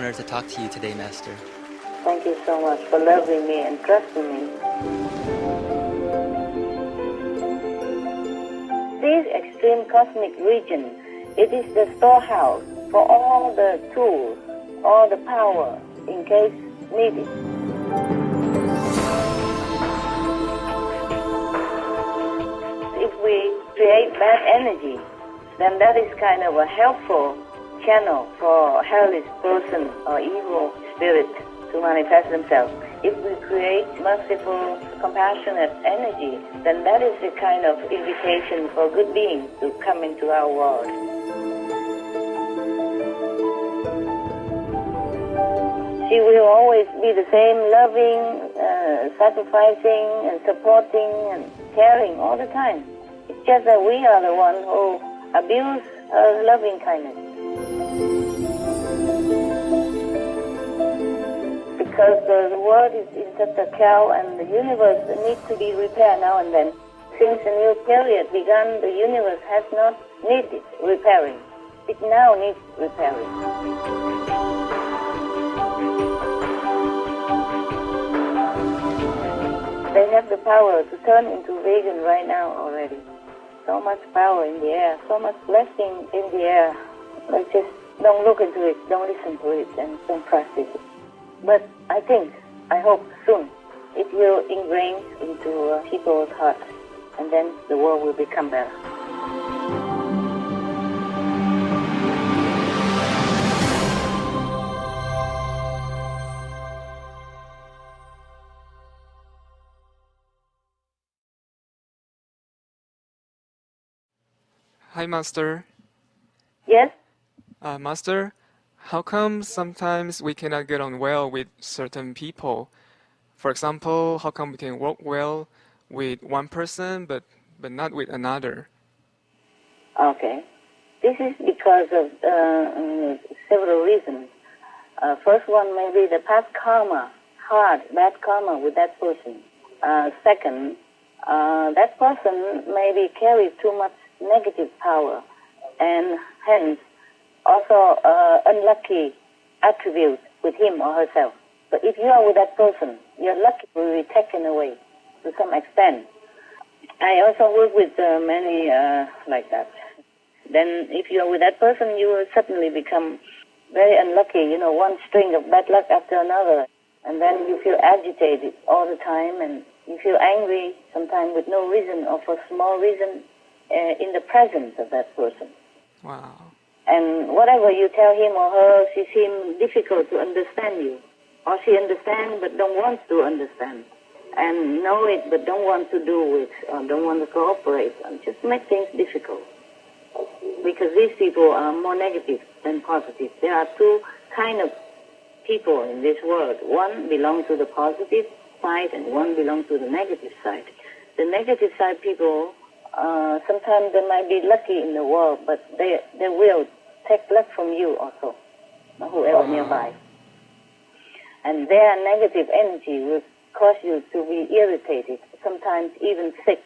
honor to talk to you today, Master. Thank you so much for loving me and trusting me. This extreme cosmic region, it is the storehouse for all the tools, all the power in case needed. If we create bad energy, then that is kind of a helpful channel for hellish person or evil spirit to manifest themselves. If we create merciful, compassionate energy, then that is the kind of invitation for good beings to come into our world. She will always be the same, loving, sacrificing and supporting and caring all the time. It's just that we are the ones who abuse her loving kindness. Because the world is in such a chaos and the universe needs to be repaired now and then. Since the new period began, the universe has not needed repairing. It now needs repairing. They have the power to turn into vegan right now already. So much power in the air, so much blessing in the air. But just don't look into it, don't listen to it, and don't practice it. But I hope soon it will ingrain into people's hearts, and then the world will become better. Hi, Master. Yes? Master, how come sometimes we cannot get on well with certain people? For example, how come we can work well with one person but not with another? Okay. This is because of several reasons. First one may be the past karma, bad karma with that person. Second, that person maybe carries too much negative power and hence also unlucky attributes with him or herself. But if you are with that person, your luck will be taken away to some extent. I also work with many like that. Then if you are with that person, you will suddenly become very unlucky, one string of bad luck after another. And then you feel agitated all the time and you feel angry sometimes with no reason or for small reason in the presence of that person. Wow. And whatever you tell him or her, she seems difficult to understand you. Or she understands but don't want to understand. And know it but don't want to do it or don't want to cooperate. And just make things difficult. Because these people are more negative than positive. There are two kind of people in this world. One belongs to the positive side and one belongs to the negative side. The negative side people, sometimes they might be lucky in the world, but they will take luck from you also, whoever nearby. And their negative energy will cause you to be irritated, sometimes even sick,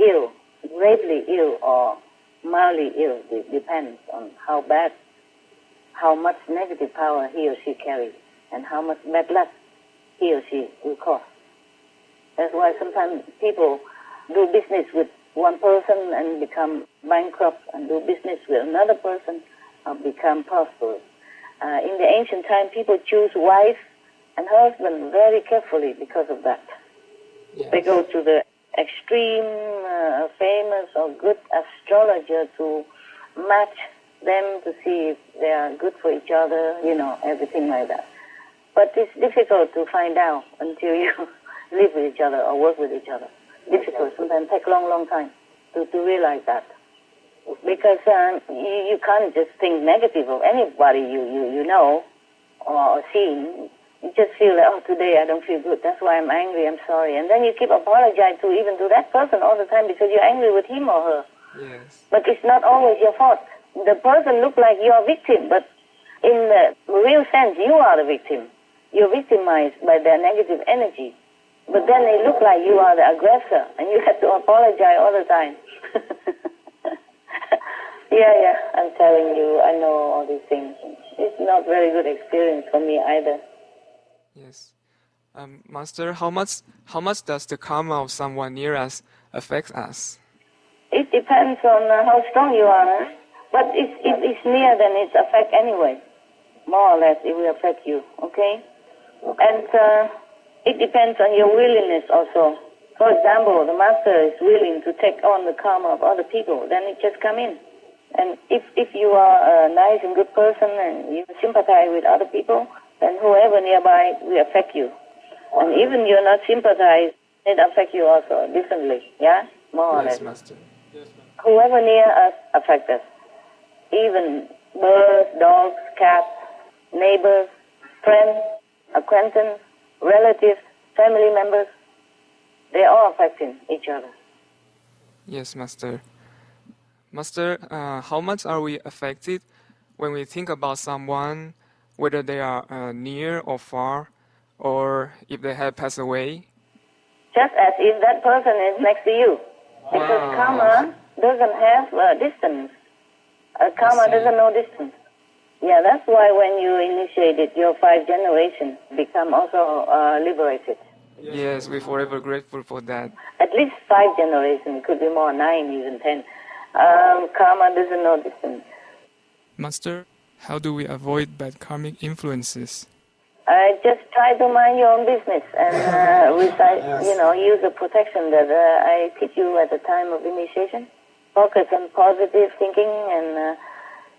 ill, gravely ill or mildly ill. It depends on how much negative power he or she carries and how much bad luck he or she will cause. That's why sometimes people do business with one person and become bankrupt and do business with another person and become prosperous. In the ancient time, people choose wife and husband very carefully because of that. Yes. They go to the extreme, famous or good astrologer to match them to see if they are good for each other, everything like that. But it's difficult to find out until you live with each other or work with each other. Difficult, sometimes take a long time to realize that. Because you can't just think negative of anybody you know or see. You just feel like, today I don't feel good. That's why I'm angry, I'm sorry. And then you keep apologizing even to that person all the time because you're angry with him or her. Yes. But it's not always your fault. The person looks like you're a victim, but in the real sense, you are the victim. You're victimized by their negative energy. But then they look like you are the aggressor, and you have to apologize all the time. Yeah, I'm telling you, I know all these things. it's not very good experience for me either. Yes. Master, how much does the karma of someone near us affect us? It depends on how strong you are. But if it's near, then it affects anyway. More or less, it will affect you, okay? And it depends on your willingness also. For example, the master is willing to take on the karma of other people, then it just come in. And if you are a nice and good person and you sympathize with other people, then whoever nearby will affect you. And even you're not sympathize, it affects you also differently, yeah? More or less. Yes, Master. Whoever near us affects us. Even birds, dogs, cats, neighbors, friends, acquaintances, relatives, family members, they are all affecting each other. Yes, Master. Master, how much are we affected when we think about someone, whether they are near or far, or if they have passed away? Just as if that person is next to you. Because karma doesn't have distance. Karma doesn't know distance. Yeah, that's why when you initiated your 5 generations, become also liberated. Yes, we're forever grateful for that. At least 5 generations, could be more, 9, even 10. Karma doesn't know distance. Master, how do we avoid bad karmic influences? Just try to mind your own business and recite, use the protection that I teach you at the time of initiation. Focus on positive thinking and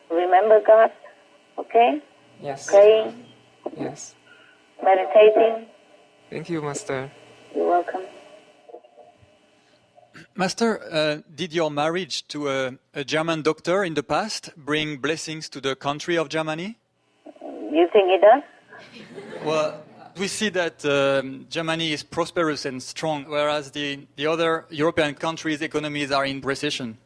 remember God, okay? Yes. Praying. Yes. Meditating. Thank you, Master. You're welcome. Master, did your marriage to a German doctor in the past bring blessings to the country of Germany? You think it does? Well, we see that Germany is prosperous and strong, whereas the other European countries' economies are in recession.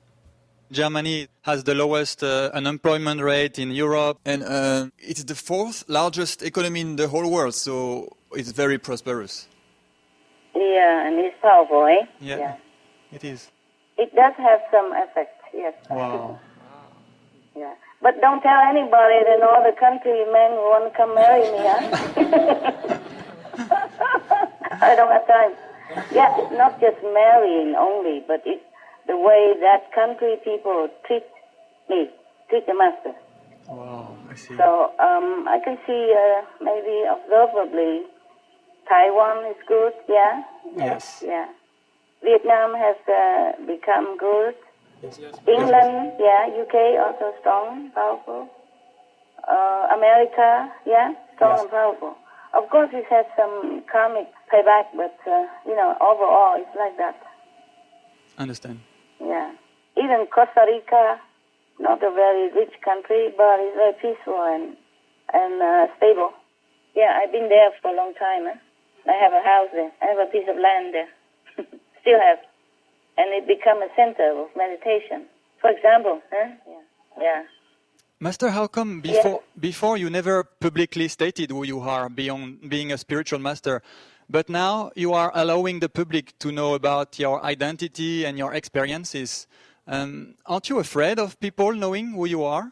Germany has the lowest unemployment rate in Europe, and it's the 4th largest economy in the whole world, so it's very prosperous. Yeah, and it's powerful, eh? Yeah. It is. It does have some effect, yes. Wow. Yeah. But don't tell anybody that all the countrymen want to come marry me, huh? I don't have time. Yeah, not just marrying only, but it's the way that country people treat me, treat the master. Wow, I see. So I can see maybe observably Taiwan is good, yeah? Yes. Yeah. Vietnam has become good. Yes. England, yeah. UK also strong, powerful. America, yeah, strong and powerful. Of course, it has some karmic payback, but overall, it's like that. Understand. Yeah. Even Costa Rica, not a very rich country, but it's very peaceful and stable. Yeah, I've been there for a long time. I have a house there. I have a piece of land there. Still have. And it become a center of meditation. For example, Yeah. Master, how come before you never publicly stated who you are beyond being a spiritual master, but now you are allowing the public to know about your identity and your experiences? Aren't you afraid of people knowing who you are?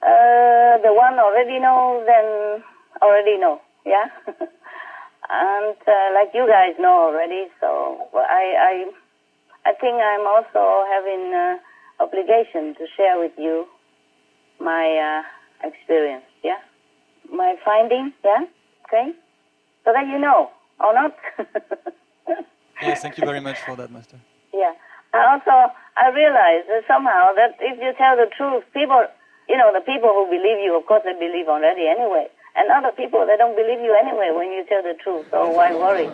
The one already know, then already know, yeah? And like you guys know already, so I think I'm also having obligation to share with you my experience, yeah? My finding, yeah? Okay? So that you know, or not? Yes, thank you very much for that, Master. Yeah. I realized that somehow that if you tell the truth, people, the people who believe you, of course they believe already anyway. And other people, they don't believe you anyway when you tell the truth, so why worry?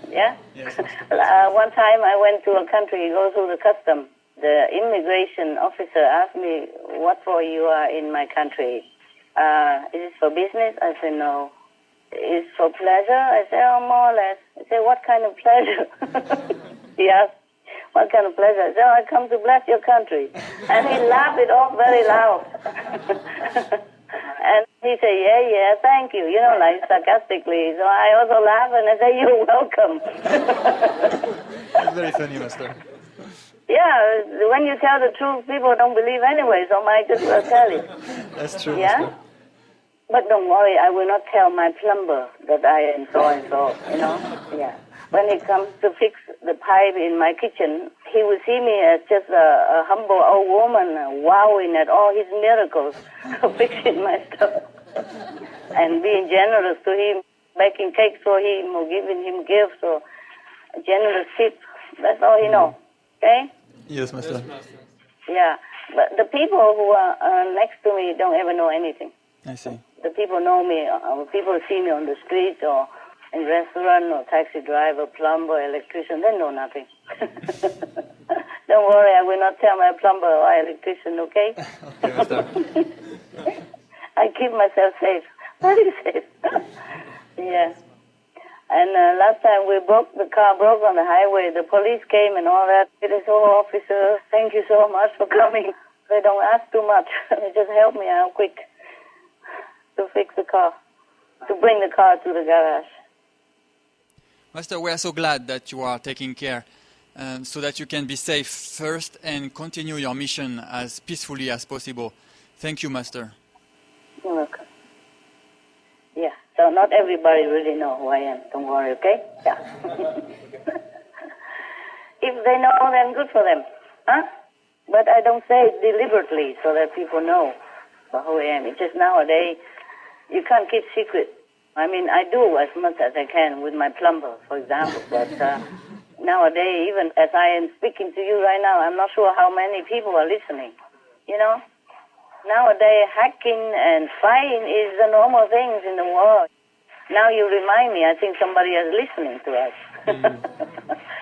Yeah? Yes, one time I went to a country, go through the custom. The immigration officer asked me, what for you are in my country? Is it for business? I said, no. Is it for pleasure? I said, oh, more or less. I said, what kind of pleasure? He asked, what kind of pleasure? I said, oh, I come to bless your country. And he laughed it off very loud. And he said, yeah, thank you, like sarcastically. So I also laugh and I say, you're welcome. That's very funny, Master. Yeah, when you tell the truth, people don't believe anyway, so might just well tell it. That's true, Yeah? Master. But don't worry, I will not tell my plumber that I am so and so, you know? Yeah. When he comes to fix the pipe in my kitchen, he will see me as just a humble old woman wowing at all his miracles, fixing my stuff, and being generous to him, baking cakes for him or giving him gifts or a generous tip. That's all he knows, okay? Yes, Master. Yeah. But the people who are next to me don't ever know anything. I see. The people know me, people see me on the street or in restaurant or taxi driver, plumber, electrician, they know nothing. Don't worry, I will not tell my plumber or electrician, okay? Okay, Master. I keep myself safe, very safe. Yeah. And last time the car broke on the highway, the police came and all that. It is, oh, officer, thank you so much for coming. They don't ask too much. They just help me out quick to fix the car, to bring the car to the garage. Master, we are so glad that you are taking care so that you can be safe first and continue your mission as peacefully as possible. Thank you, Master. You're welcome. Yeah, so not everybody really know who I am. Don't worry, okay? Yeah. If they know, then good for them. Huh? But I don't say it deliberately so that people know who I am. It's just nowadays, you can't keep secret. I mean, I do as much as I can with my plumber, for example. But nowadays, even as I am speaking to you right now, I'm not sure how many people are listening. You know? Nowadays, hacking and fighting is the normal things in the world. Now you remind me, I think somebody is listening to us.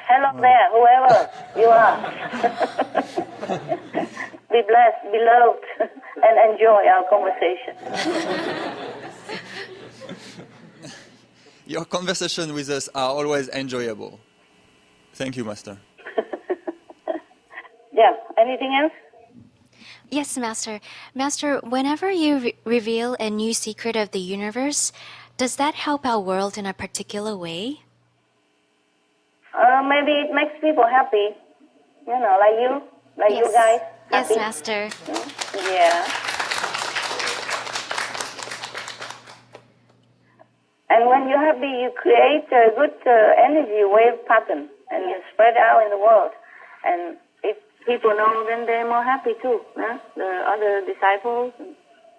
Hello there, whoever you are. Be blessed, be loved, and enjoy our conversation. Your conversations with us are always enjoyable. Thank you, Master. Yeah, anything else? Yes, Master. Master, whenever you reveal a new secret of the universe, does that help our world in a particular way? Maybe it makes people happy. You know, like you guys. Yes, Happy. Master. Yeah. And when you're happy, you create a good energy wave pattern, and you spread out in the world. And if people know, then they're more happy too. Huh? The other disciples,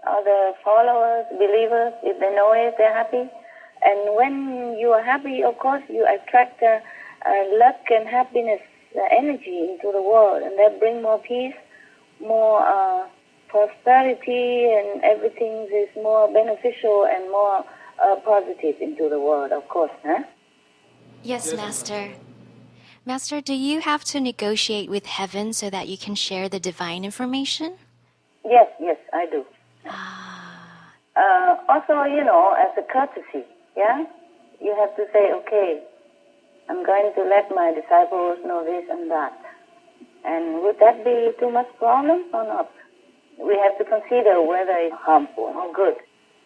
other followers, believers, if they know it, they're happy. And when you are happy, of course, you attract luck and happiness energy into the world, and that brings more peace, more prosperity, and everything is more beneficial and more positive into the world, of course, huh? Yes, Master. Master, do you have to negotiate with heaven so that you can share the divine information? Yes, I do. Also, you know, as a courtesy, yeah? You have to say, okay, I'm going to let my disciples know this and that. And would that be too much problem or not? We have to consider whether it's harmful or good.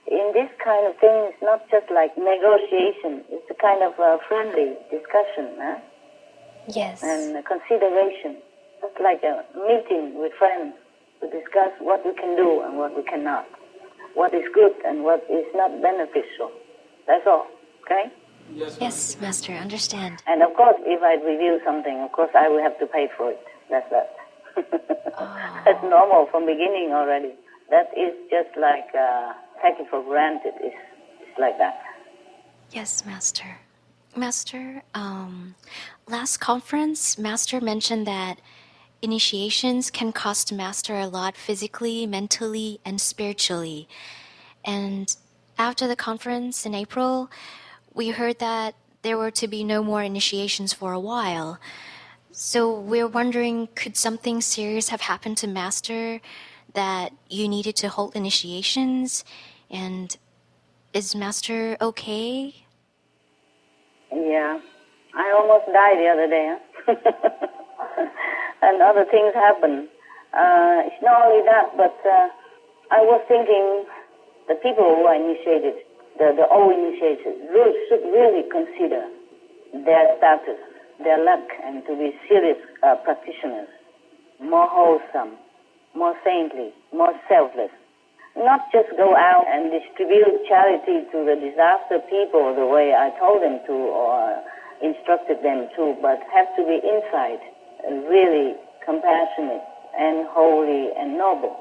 In this kind of thing, it's not just like negotiation. It's a kind of a friendly discussion, huh? Yes. And a consideration. Just like a meeting with friends to discuss what we can do and what we cannot. What is good and what is not beneficial. That's all, okay? Yes, Master, understand. And of course, if I review something, of course I will have to pay for it. That's that. That's normal from beginning already. That is just like take it for granted. It's like that. Yes, Master. Master, last conference, Master mentioned that initiations can cost Master a lot physically, mentally, and spiritually. And after the conference in April, we heard that there were to be no more initiations for a while. So we're wondering, could something serious have happened to Master that you needed to hold initiations? And is Master okay? Yeah. I almost died the other day, huh? And other things happen. It's not only that, but I was thinking the people who are initiated, the old initiated, should really consider their status, their luck, and to be serious practitioners, more wholesome, more saintly, more selfless. not just go out and distribute charity to the disaster people the way I told them to or instructed them to, but have to be inside, really compassionate and holy and noble.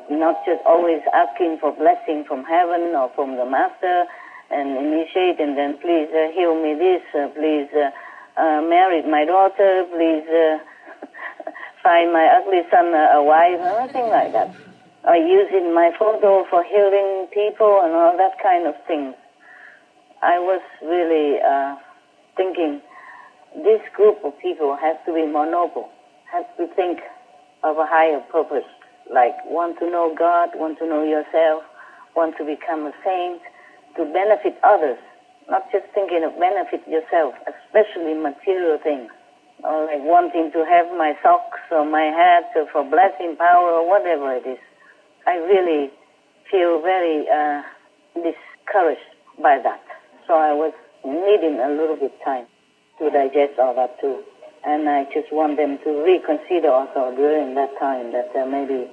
Not just always asking for blessing from heaven or from the master and initiate and then please heal me this, please marry my daughter, please find my ugly son a wife, nothing like that. Or using my photo for healing people and all that kind of thing. I was really thinking this group of people has to be more noble, has to think of a higher purpose, like want to know God, want to know yourself, want to become a saint, to benefit others, not just thinking of benefit yourself, especially material things, or like wanting to have my socks or my hat or for blessing power or whatever it is. I really feel very discouraged by that. So I was needing a little bit time to digest all that too. And I just want them to reconsider also during that time that maybe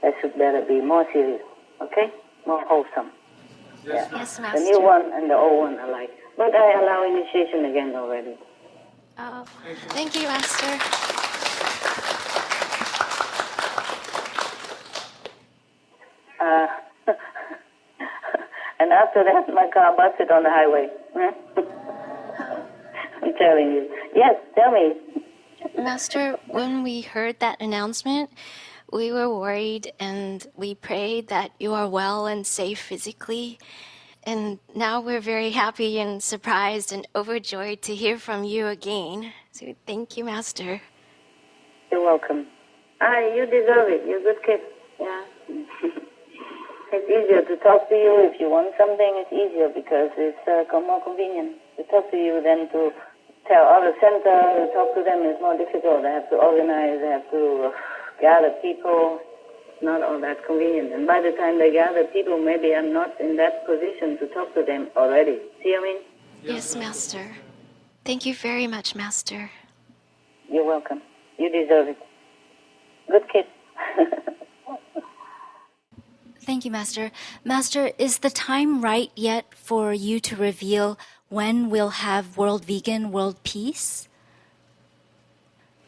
I should better be more serious, okay? More wholesome. Yes, Master. The new one and the old one alike. But I allow initiation again already. Oh, thank you, Master. And after that, my car busted on the highway. I'm telling you. Yes, tell me. Master, when we heard that announcement, we were worried and we prayed that you are well and safe physically. And now we're very happy and surprised and overjoyed to hear from you again. So thank you, Master. You're welcome. You deserve it. You're a good kid. Yeah. It's easier to talk to you. If you want something, it's easier because it's more convenient to talk to you than to tell other center. To talk to them is more difficult. They have to organize. They have to gather people. Not all that convenient. And by the time they gather people, maybe I'm not in that position to talk to them already. See what I mean? Yes, Master. Thank you very much, Master. You're welcome. You deserve it. Good kid. Thank you, Master. Master, is the time right yet for you to reveal when we'll have World Vegan, World Peace?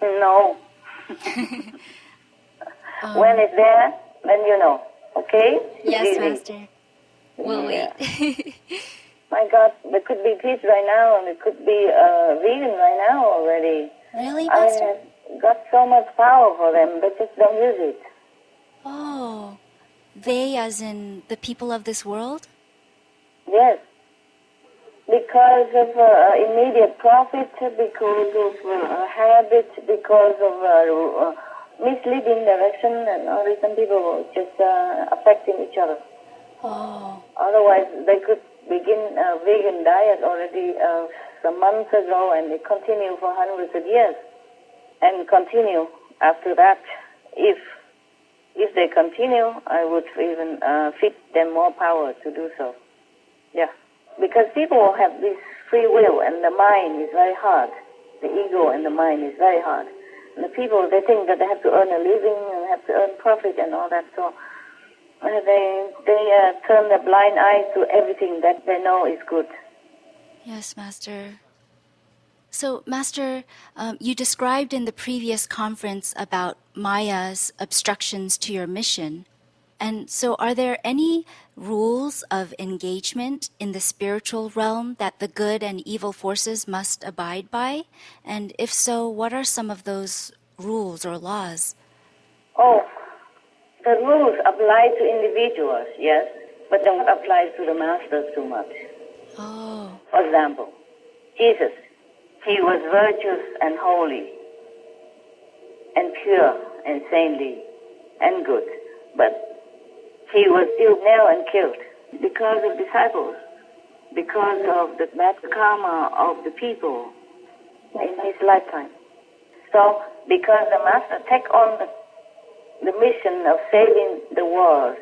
No. When it's there, then you know. Okay? Yes, Easy. Master. We'll wait. My God, there could be peace right now, and it could be vegan right now already. Really, I Master? have got so much power for them, they just don't use it. Oh, they as in the people of this world? Yes. Because of immediate profit, because of habit, because of misleading direction, and all these people just affecting each other. Oh, Otherwise, they could begin a vegan diet already some months ago, and they continue for hundreds of years, and continue after that. If they continue, I would even feed them more power to do so. Yeah, because people have this free will, and the mind is very hard. The ego and the mind is very hard. And the people, they think that they have to earn a living and have to earn profit and all that. So they turn a blind eye to everything that they know is good. yes, Master. So, Master, you described in the previous conference about Maya's obstructions to your mission. And so are there any rules of engagement in the spiritual realm that the good and evil forces must abide by? And if so, what are some of those rules or laws? Oh, the rules apply to individuals, yes, but don't apply to the masters too much. Oh, For example, Jesus, he was virtuous and holy and pure and saintly and good, but he was still nailed and killed because of disciples, because of the bad karma of the people in his lifetime. So, because the Master take on the mission of saving the world,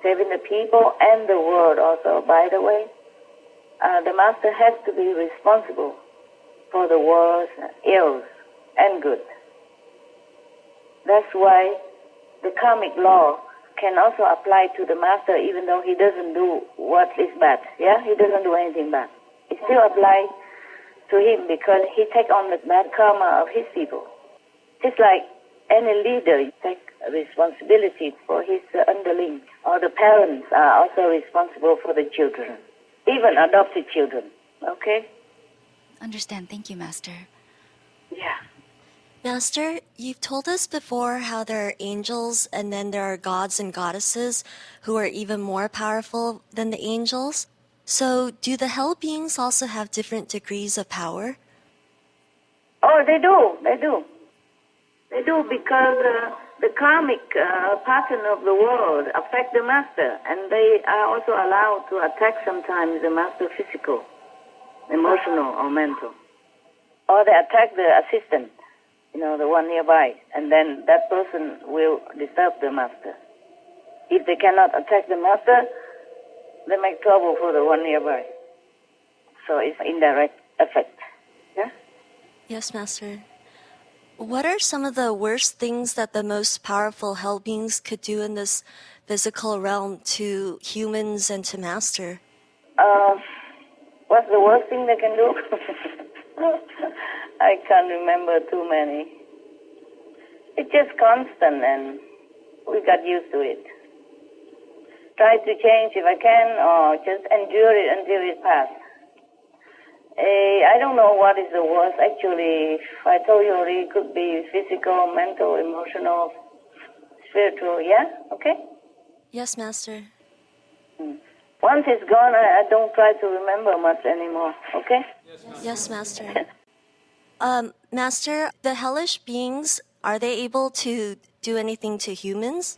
saving the people and the world also, by the way, the Master has to be responsible for the world's ills and good. That's why the karmic law can also apply to the master even though he doesn't do what is bad. Yeah, he doesn't do anything bad. It still applies to him because he takes on the bad karma of his people. Just like any leader, you take responsibility for his underlings, or the parents are also responsible for the children, even adopted children. Okay? Understand. Thank you, Master. Yeah. Master, you've told us before how there are angels and then there are gods and goddesses who are even more powerful than the angels. So do the hell beings also have different degrees of power? Oh, they do. They do. They do because the karmic pattern of the world affect the master, and they are also allowed to attack sometimes the master physical, emotional, or mental. Or they attack the assistant, the one nearby, and then that person will disturb the master. If they cannot attack the master, they make trouble for the one nearby. So it's indirect effect. Yeah? Yes, Master. What are some of the worst things that the most powerful hell beings could do in this physical realm to humans and to Master? What's the worst thing they can do? I can't remember too many. It's just constant, and we got used to it. Try to change if I can, or just endure it until it passes. I don't know what is the worst. Actually, if I told you, it could be physical, mental, emotional, spiritual. Yeah? Okay? Yes, Master. Once it's gone, I don't try to remember much anymore. Okay? Yes, Master. Master, the hellish beings, are they able to do anything to humans?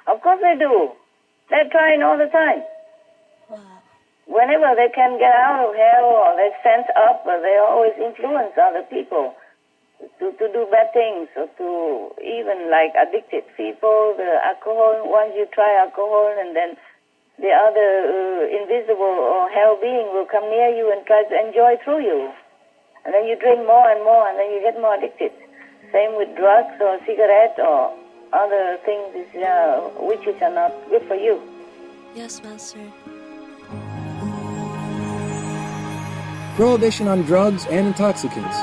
Of course they do. They're trying all the time. Whenever they can get out of hell or they sense up, they always influence other people to do bad things, or to even like addicted people, the alcohol. Once you try alcohol, and then the other invisible or hell being will come near you and try to enjoy through you. And then you drink more and more, and then you get more addicted. Same with drugs or cigarettes or other things which are not good for you. Yes, Master. Prohibition on drugs and intoxicants.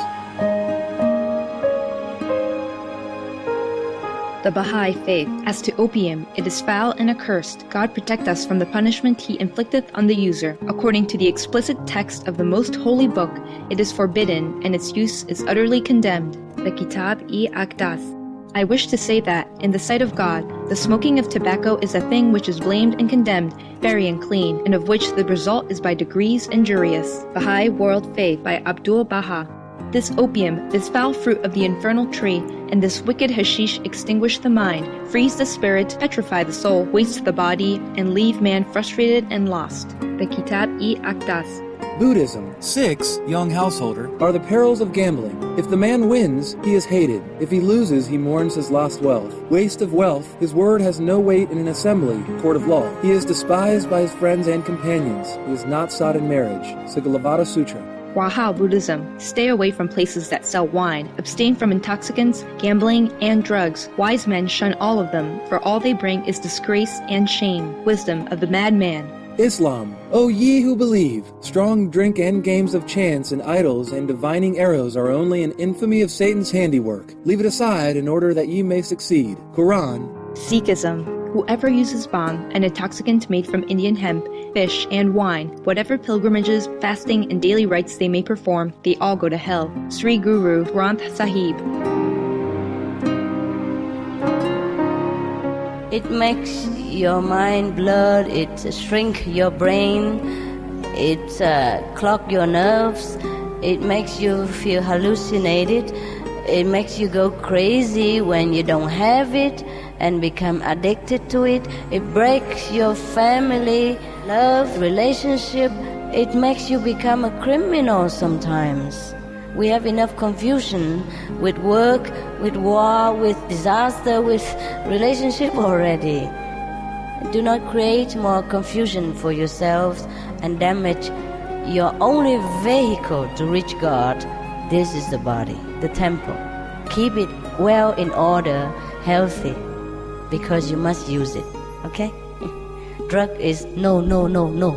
The Baha'i Faith. As to opium, it is foul and accursed. God protect us from the punishment he inflicteth on the user. According to the explicit text of the most holy book, it is forbidden, and its use is utterly condemned. The Kitab-i-Aqdas. I wish to say that, in the sight of God, the smoking of tobacco is a thing which is blamed and condemned, very unclean, and of which the result is by degrees injurious. Baha'i World Faith by Abdul Baha. This opium, this foul fruit of the infernal tree, and this wicked hashish extinguish the mind, freeze the spirit, petrify the soul, waste the body, and leave man frustrated and lost. The Kitab-i-Aqdas. Buddhism. 6, young householder, are the perils of gambling. If the man wins, he is hated. If he loses, he mourns his lost wealth. Waste of wealth, his word has no weight in an assembly, court of law. He is despised by his friends and companions. He is not sought in marriage. Sigalavada Sutra. Wahao Buddhism. Stay away from places that sell wine. Abstain from intoxicants, gambling, and drugs. Wise men shun all of them, for all they bring is disgrace and shame. Wisdom of the madman. Islam. O ye who believe, strong drink and games of chance and idols and divining arrows are only an infamy of Satan's handiwork. Leave it aside in order that ye may succeed. Quran. Sikhism. Whoever uses bhang, an intoxicant made from Indian hemp, fish, and wine, whatever pilgrimages, fasting, and daily rites they may perform, they all go to hell. Sri Guru Granth Sahib. It makes your mind blurred, it shrink your brain, it clog your nerves, it makes you feel hallucinated, it makes you go crazy when you don't have it and become addicted to it. It breaks your family, love, relationship. It makes you become a criminal sometimes. We have enough confusion with work, with war, with disaster, with relationship already. Do not create more confusion for yourselves and damage your only vehicle to reach God. This is the body, the temple. Keep it well in order, healthy. because you must use it. Okay? Drug is no, no, no, no.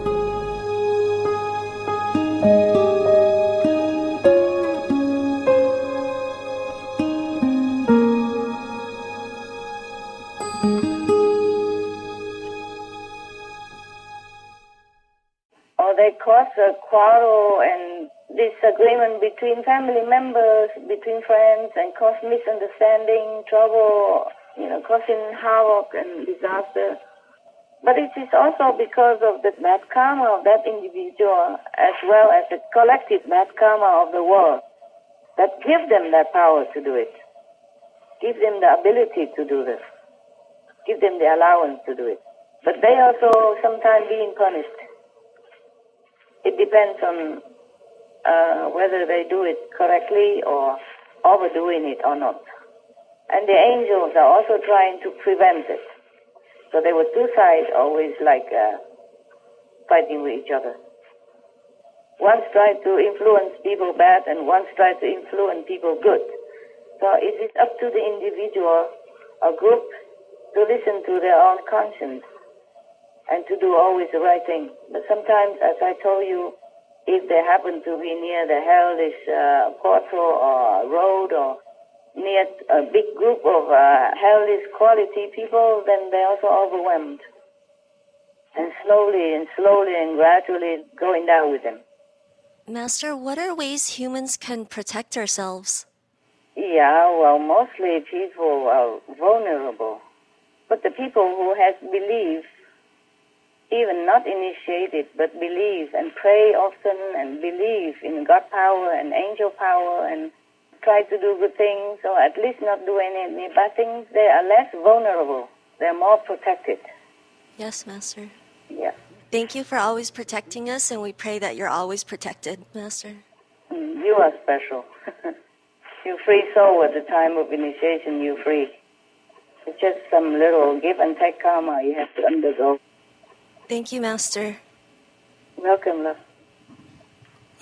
Or they cause a quarrel and disagreement between family members, between friends, and cause misunderstanding, trouble, causing havoc and disaster. But it is also because of the bad karma of that individual as well as the collective bad karma of the world that give them that power to do it, give them the ability to do this, give them the allowance to do it. But they also sometimes being punished. It depends on whether they do it correctly or overdoing it or not. And the angels are also trying to prevent it. So there were two sides always fighting with each other. One tried to influence people bad and one tried to influence people good. So it is up to the individual or group to listen to their own conscience and to do always the right thing. But sometimes, as I told you, if they happen to be near the hellish portal or road or near a big group of hellish quality people, then they're also overwhelmed. And slowly and gradually going down with them. Master, what are ways humans can protect ourselves? Yeah, well, mostly people are vulnerable. But the people who have belief, even not initiated, but believe and pray often and believe in God power and angel power and try to do good things or at least not do any bad things, they are less vulnerable. They're more protected. Yes, Master. Yeah. Thank you for always protecting us, and we pray that you're always protected, Master. You are special. You're free soul at the time of initiation, you're free. It's just some little give and take karma you have to undergo. Thank you, Master. Welcome, love.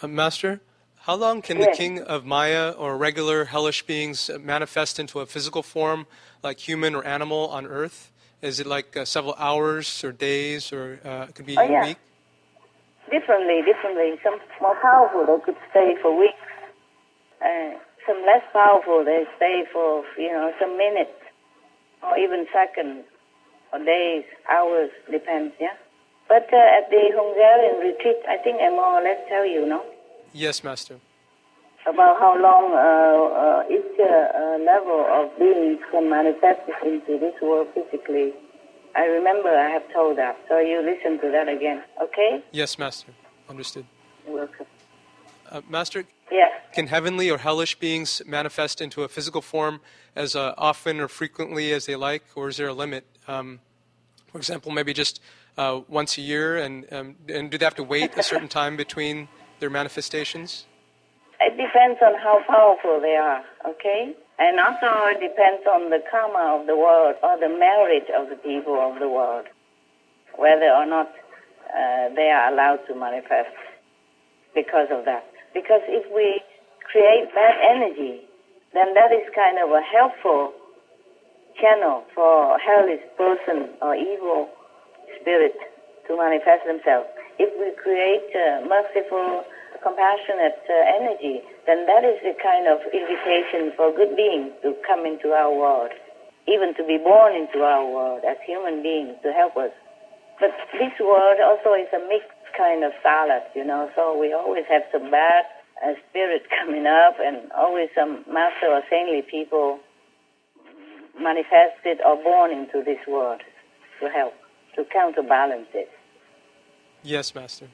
Master, how long can the king of Maya or regular hellish beings manifest into a physical form like human or animal on Earth? Is it like several hours or days or it could be a week? Differently. Some more powerful, they could stay for weeks. Some less powerful, they stay for, some minutes or even seconds or days, hours, depends, yeah? But at the Hungarian retreat, I think I more or less tell you, no? Yes, Master. About how long each level of beings can manifest into this world physically. I remember I have told that, so you listen to that again, okay? Yes, Master. Understood. You're welcome. Master, yes. Can heavenly or hellish beings manifest into a physical form as often or frequently as they like, or is there a limit? For example, maybe just once a year, and do they have to wait a certain time between their manifestations? It depends on how powerful they are, okay? And also it depends on the karma of the world or the merit of the people of the world, whether or not they are allowed to manifest because of that. Because if we create bad energy, then that is kind of a helpful channel for a hellish person or evil spirit to manifest themselves. If we create merciful, compassionate energy, then that is the kind of invitation for good beings to come into our world, even to be born into our world as human beings to help us. But this world also is a mixed kind of salad, so we always have some bad spirit coming up and always some master or saintly people manifested or born into this world to help, to counterbalance it. Yes, Master.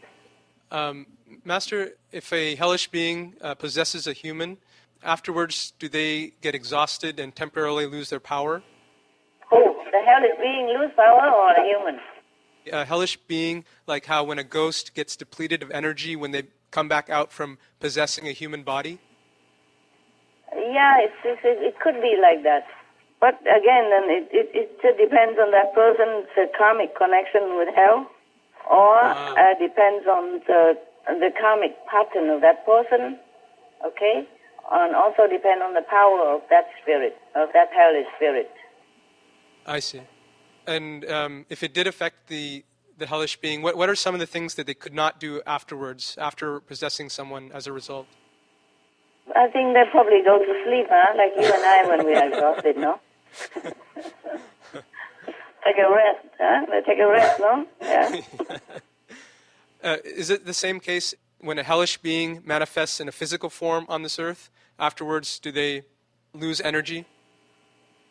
Master, if a hellish being possesses a human, afterwards do they get exhausted and temporarily lose their power? Who? The hellish being lose power or a human? A hellish being, like how when a ghost gets depleted of energy when they come back out from possessing a human body? Yeah, it could be like that. But again, then it depends on that person's karmic connection with hell, or depends on the karmic pattern of that person, okay? And also depend on the power of that spirit, of that hellish spirit. I see. And if it did affect the hellish being, what are some of the things that they could not do afterwards, after possessing someone as a result? I think they probably go to sleep, huh? Like you and I when we are exhausted, no? Take a rest, huh? They take a rest, no? Yeah. Is it the same case when a hellish being manifests in a physical form on this earth? Afterwards, do they lose energy?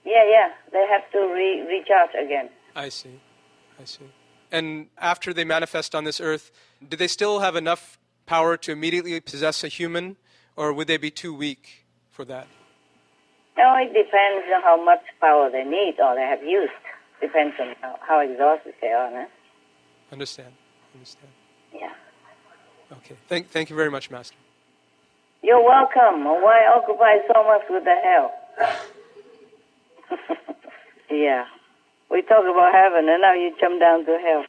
Yeah. They have to recharge again. I see. And after they manifest on this earth, do they still have enough power to immediately possess a human, or would they be too weak for that? No, it depends on how much power they need or they have used. Depends on how exhausted they are, huh? Understand. Yeah. Okay. Thank you very much, Master. You're welcome. Why occupy so much with the hell? Yeah. We talk about heaven and now you jump down to hell.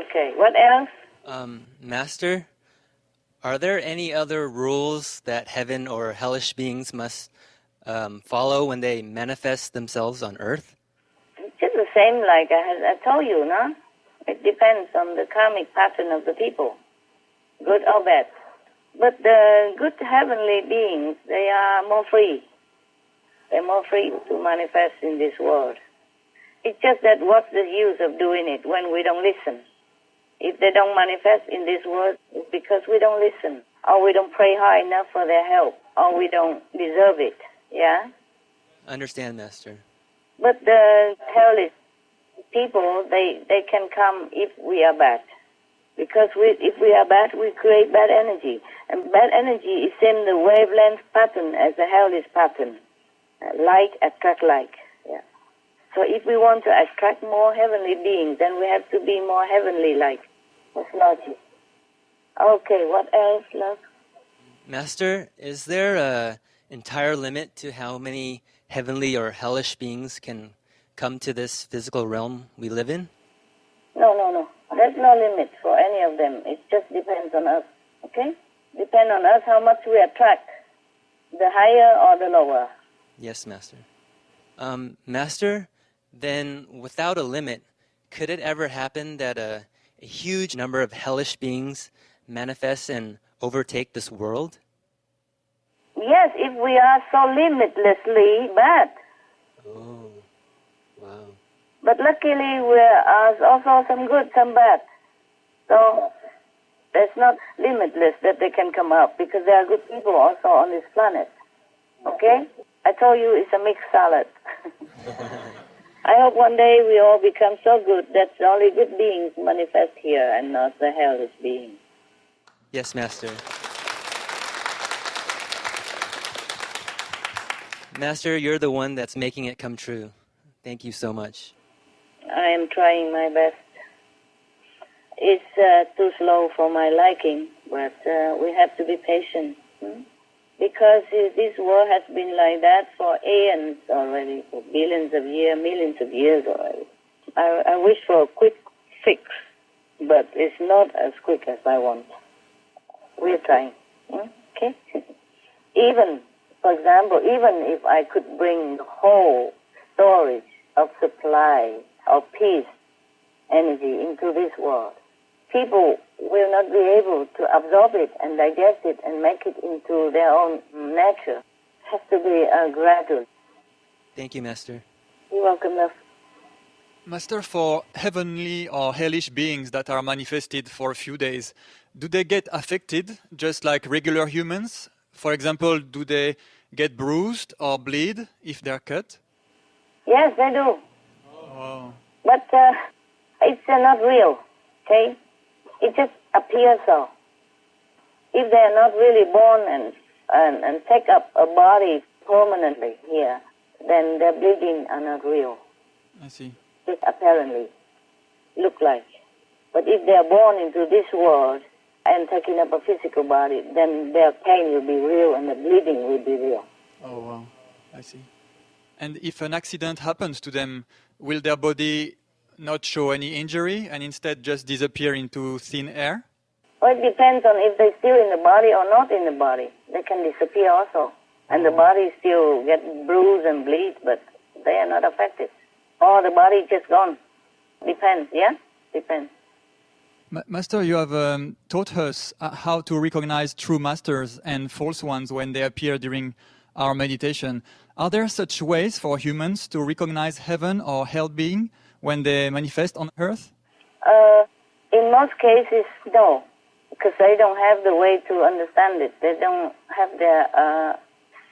Okay. What else? Master, are there any other rules that heaven or hellish beings must follow when they manifest themselves on earth? It's just the same like I told you, no? It depends on the karmic pattern of the people, good or bad. But the good heavenly beings, they are more free. They're more free to manifest in this world. It's just that what's the use of doing it when we don't listen? If they don't manifest in this world, it's because we don't listen, or we don't pray hard enough for their help, or we don't deserve it, yeah? Understand, Master. But the hellish people, they can come if we are bad. Because if we are bad, we create bad energy. And bad energy is in the wavelength pattern as the hellish pattern. Like attract like, yeah. So if we want to attract more heavenly beings, then we have to be more heavenly-like. That's logic. Okay, what else, love? Master, is there an entire limit to how many heavenly or hellish beings can come to this physical realm we live in? No. There's no limit for any of them. It just depends on us, okay? Depend on us how much we attract, the higher or the lower. Yes, Master. Master, then without a limit, could it ever happen that a huge number of hellish beings manifest and overtake this world? Yes, if we are so limitlessly bad. Oh, wow. But luckily, there's also some good, some bad. So it's not limitless that they can come up because there are good people also on this planet. Okay? I told you it's a mixed salad. I hope one day we all become so good that only good beings manifest here and not the hellish beings. Yes, Master. Master, you're the one that's making it come true. Thank you so much. I am trying my best. It's too slow for my liking, but we have to be patient. Because this world has been like that for aeons already, for billions of years, millions of years already. I wish for a quick fix, but it's not as quick as I want. We're trying. Okay? Even, for example, even if I could bring the whole storage of supply of peace energy into this world, people will not be able to absorb it and digest it and make it into their own nature. It has to be gradual. Thank you, Master. You're welcome, love. Master, for heavenly or hellish beings that are manifested for a few days, do they get affected just like regular humans? For example, do they get bruised or bleed if they're cut? Yes, they do. Oh. But it's not real, okay? It just appears so. If they are not really born and take up a body permanently here, then their bleeding are not real. I see. Just apparently look like. But if they are born into this world and taking up a physical body, then their pain will be real and the bleeding will be real. Oh, wow. I see. And if an accident happens to them, will their body not show any injury and instead just disappear into thin air? Well, it depends on if they're still in the body or not in the body. They can disappear also. And the body still get bruised and bleed, but they are not affected. or the body just gone. Depends, yeah? Depends. Master, you have taught us how to recognize true masters and false ones when they appear during our meditation. Are there such ways for humans to recognize heaven or hell being when they manifest on earth? In most cases, no, because they don't have the way to understand it. They don't have the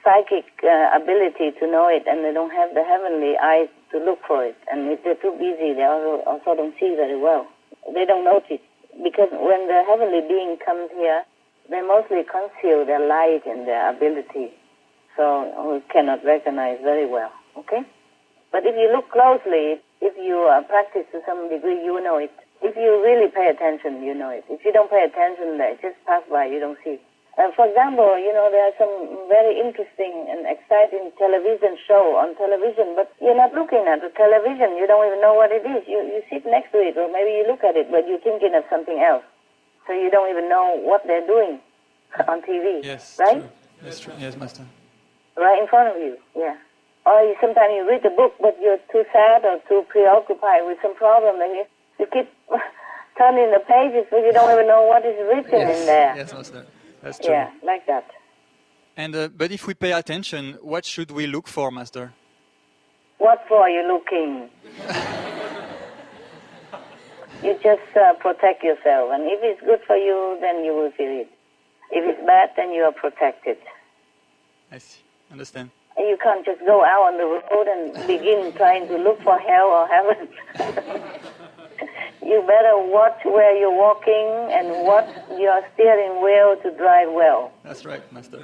psychic ability to know it, and they don't have the heavenly eyes to look for it. And if they're too busy, they also don't see very well. They don't notice, because when the heavenly being comes here, they mostly conceal their light and their ability, so we cannot recognize very well, okay? But if you look closely, if you practice to some degree, you know it. If you really pay attention, you know it. If you don't pay attention, they just pass by, you don't see. For example, you know, there are some very interesting and exciting television show on television, but you're not looking at the television. You don't even know what it is. You sit next to it, or maybe you look at it, but you're thinking of something else. So you don't even know what they're doing on TV, yes, right? True. That's true. Yes, Master. Right in front of you, yeah. Or sometimes you read a book, but you're too sad or too preoccupied with some problem, and you keep turning the pages, but you don't even know what is written in there. Yes, Master. That's true. Yeah, like that. And but if we pay attention, what should we look for, Master? What for are you looking? You just protect yourself, and if it's good for you, then you will feel it. If it's bad, then you are protected. I see. Understand. And you can't just go out on the road and begin trying to look for hell or heaven. You better watch where you're walking and watch your steering wheel to drive well. That's right, Master.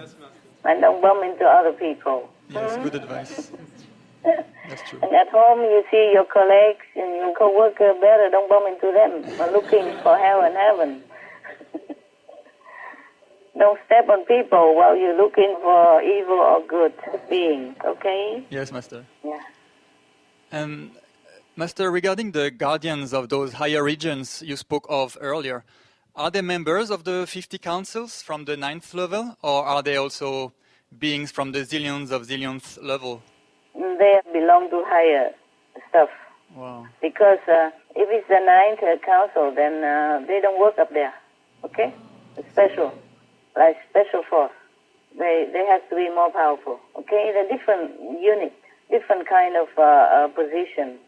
And don't bump into other people. Yes, good advice. That's true. And at home you see your colleagues and your co-worker, better don't bump into them. Are looking for hell and heaven. Don't step on people while you're looking for evil or good beings, okay? Yes, Master. Yeah. Master, regarding the guardians of those higher regions you spoke of earlier, are they members of the 50 councils from the 9th level, or are they also beings from the zillions of zillionth level? They belong to higher stuff. Wow. Because if it's the 9th council, then they don't work up there, okay? It's special, like special force. They have to be more powerful, okay? They're different unit, different kind of position.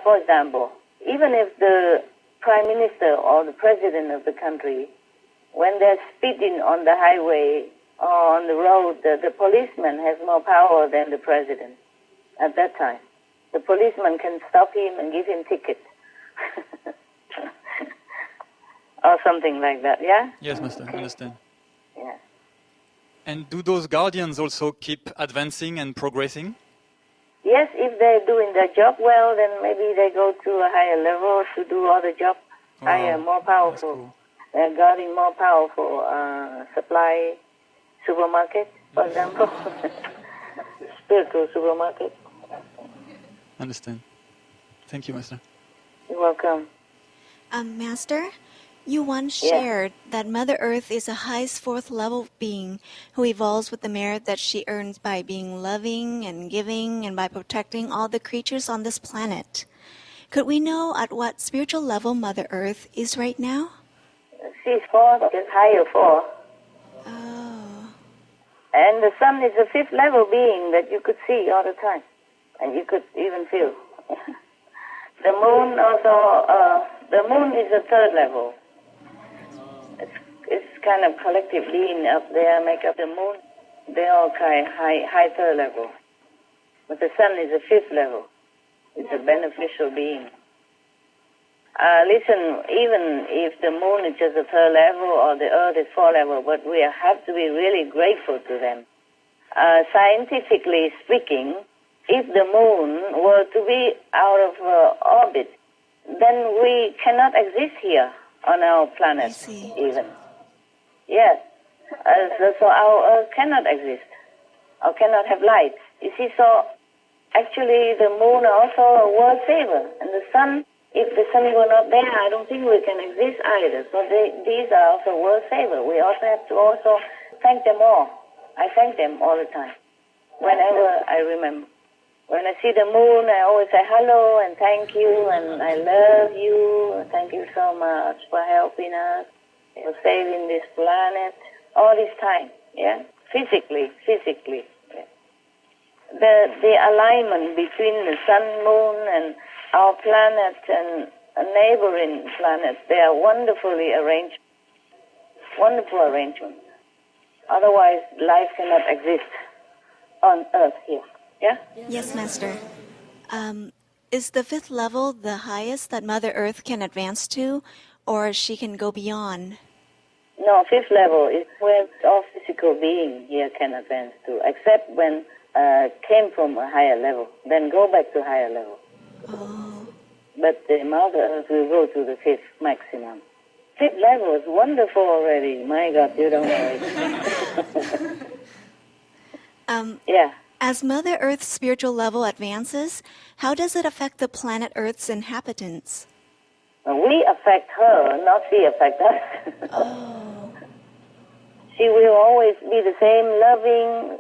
For example, even if the prime minister or the president of the country, when they're speeding on the highway or on the road, the policeman has more power than the president at that time. The policeman can stop him and give him ticket. Or something like that, yeah? Yes, Master, I understand. Yeah. And do those guardians also keep advancing and progressing? Yes, if they're doing their job well, then maybe they go to a higher level to do other job, higher, more powerful. Cool. They're guarding more powerful supply supermarket, for example. Spiritual supermarket. Understand. Thank you, Master. You're welcome. Master, you once shared that Mother Earth is a highest 4th level being who evolves with the merit that she earns by being loving and giving and by protecting all the creatures on this planet. Could we know at what spiritual level Mother Earth is right now? She's 4th, is higher 4. Oh. And the sun is a 5th level being that you could see all the time. And you could even feel. The moon also, the moon is a 3rd level. It's kind of collective being up there, make up the moon. They all kind of high 3rd level. But the sun is a 5th level. It's a beneficial being. Listen, even if the moon is just a 3rd level or the earth is 4th level, but we have to be really grateful to them. Scientifically speaking, if the moon were to be out of orbit, then we cannot exist here on our planet even. Yes. So our Earth cannot exist or cannot have light. You see, so actually the moon also a world saver. And the sun, if the sun were not there, I don't think we can exist either. So these are also world saver. We also have to also thank them all. I thank them all the time, whenever I remember. When I see the moon, I always say hello and thank you and I love you. Thank you so much for helping us, for saving this planet. All this time, yeah? Physically. Yeah. The alignment between the sun, moon, and our planet and a neighboring planet, they are wonderfully arranged. Wonderful arrangement. Otherwise, life cannot exist on Earth here. Yeah? Yes, Master. Is the fifth level the highest that Mother Earth can advance to, or she can go beyond? No, fifth level is where all physical being here can advance to, except when came from a higher level. Then go back to higher level. Oh. But the Mother Earth will go to the fifth maximum. Fifth level is wonderful already. My God, you don't know it. Yeah. As Mother Earth's spiritual level advances, how does it affect the planet Earth's inhabitants? We affect her, not she affect us. Oh. She will always be the same, loving,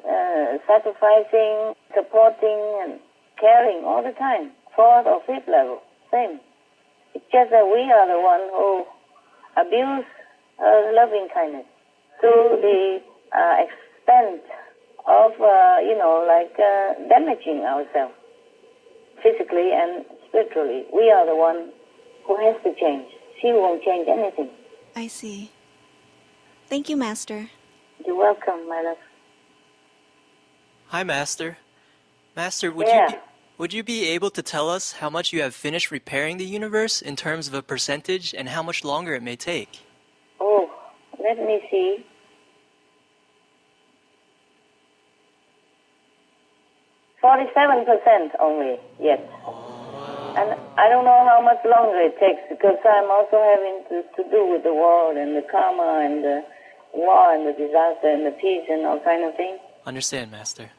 sacrificing, supporting, and caring all the time. Fourth or fifth level, same. It's just that we are the one who abuse her loving kindness to the extent of, damaging ourselves physically and spiritually. We are the one who has to change. She won't change anything. I see. Thank you, Master. You're welcome, my love. Hi, Master. Master, would you be able to tell us how much you have finished repairing the universe in terms of a percentage and how much longer it may take? Oh, let me see. %47 only yet. And I don't know how much longer it takes because I'm also having to do with the world and the karma and the war and the disaster and the peace and all kind of things. Understand, Master.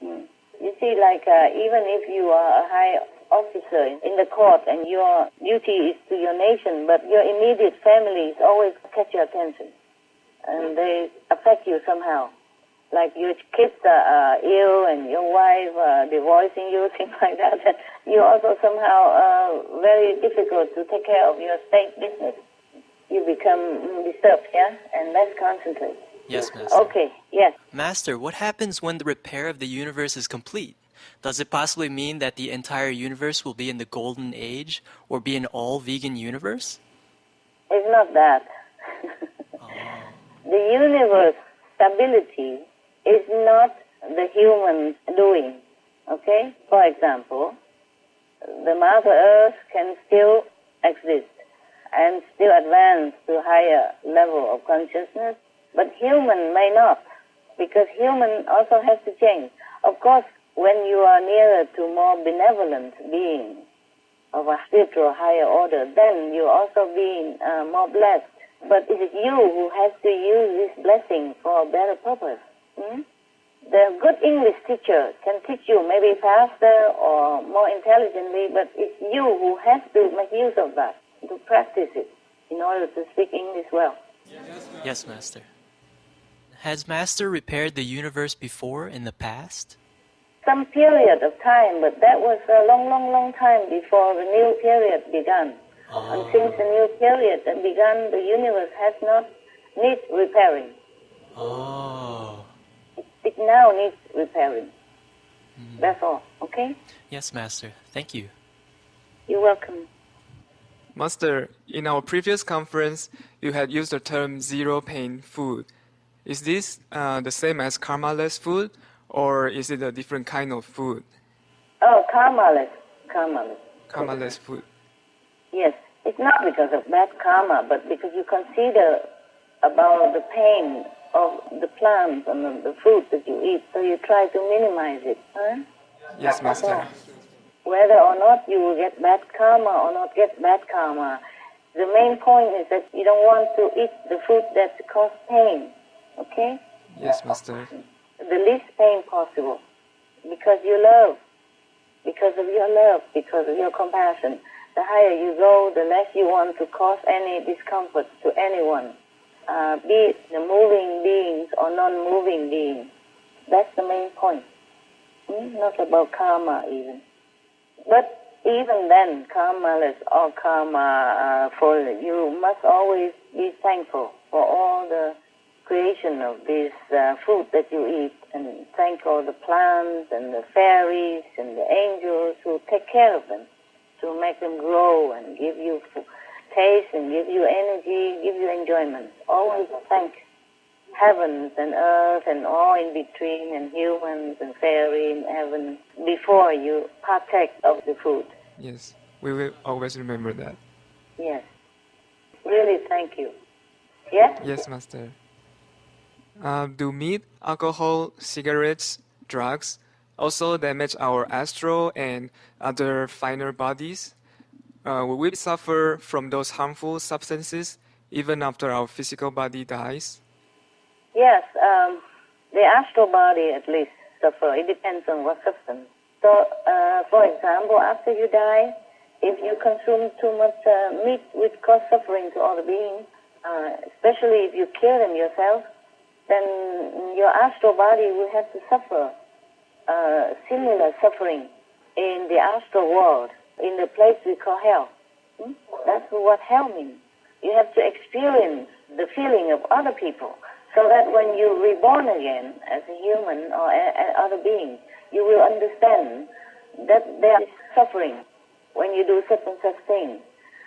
You see, even if you are a high officer in the court and your duty is to your nation, but your immediate family is always catch your attention. And they affect you somehow. Like your kids are ill and your wife divorcing you, things like that. You're also somehow very difficult to take care of your state business. You become disturbed, yeah? And less concentrated. Yes, Master. Okay, yes. Master, what happens when the repair of the universe is complete? Does it possibly mean that the entire universe will be in the golden age or be an all-vegan universe? It's not that. The universe stability is not the human doing, okay? For example, the Mother Earth can still exist and still advance to higher level of consciousness, but human may not, because human also has to change. Of course, when you are nearer to more benevolent beings of a spiritual higher order, then you're also being more blessed. But it is you who has to use this blessing for a better purpose. The good English teacher can teach you maybe faster or more intelligently, but it's you who has to make use of that, to practice it in order to speak English well. Yes, Master. Has Master repaired the universe before in the past? Some period of time, but that was a long time before the new period began. And since the new period began, the universe has not need repairing. It now needs repairing. That's all, okay? Yes, Master. Thank you. You're welcome. Master, in our previous conference, you had used the term zero-pain food. Is this the same as karma-less food, or is it a different kind of food? Oh, karma-less. Karma-less food. Yes. It's not because of bad karma, but because you consider about the pain of the plants and the food that you eat, so you try to minimize it. Huh? Yes, Master. Whether or not you will get bad karma or not get bad karma, the main point is that you don't want to eat the food that causes pain, okay? Yes, Master. The least pain possible, because you love, because of your love, because of your compassion. The higher you go, the less you want to cause any discomfort to anyone, be it the moving beings or non-moving beings. That's the main point. Not about karma even. But even then, karmaless or karma full, you must always be thankful for all the creation of this food that you eat, and thank all the plants and the fairies and the angels who take care of them to make them grow and give you taste and give you energy, give you enjoyment. Always thank heavens and earth and all in between, and humans and fairies in heaven, before you partake of the food. Yes, we will always remember that. Yes. Really thank you. Yeah? Yes, Master. Do meat, alcohol, cigarettes, drugs also damage our astral and other finer bodies? Will we suffer from those harmful substances even after our physical body dies? Yes, the astral body at least suffer. It depends on what substance. So, for example, after you die, if you consume too much meat, which cause suffering to other beings, especially if you kill them yourself, then your astral body will have to suffer similar suffering in the astral world, in the place we call hell. That's what hell means. You have to experience the feeling of other people, so that when you're reborn again as a human or other being, you will understand that there is suffering when you do such and such things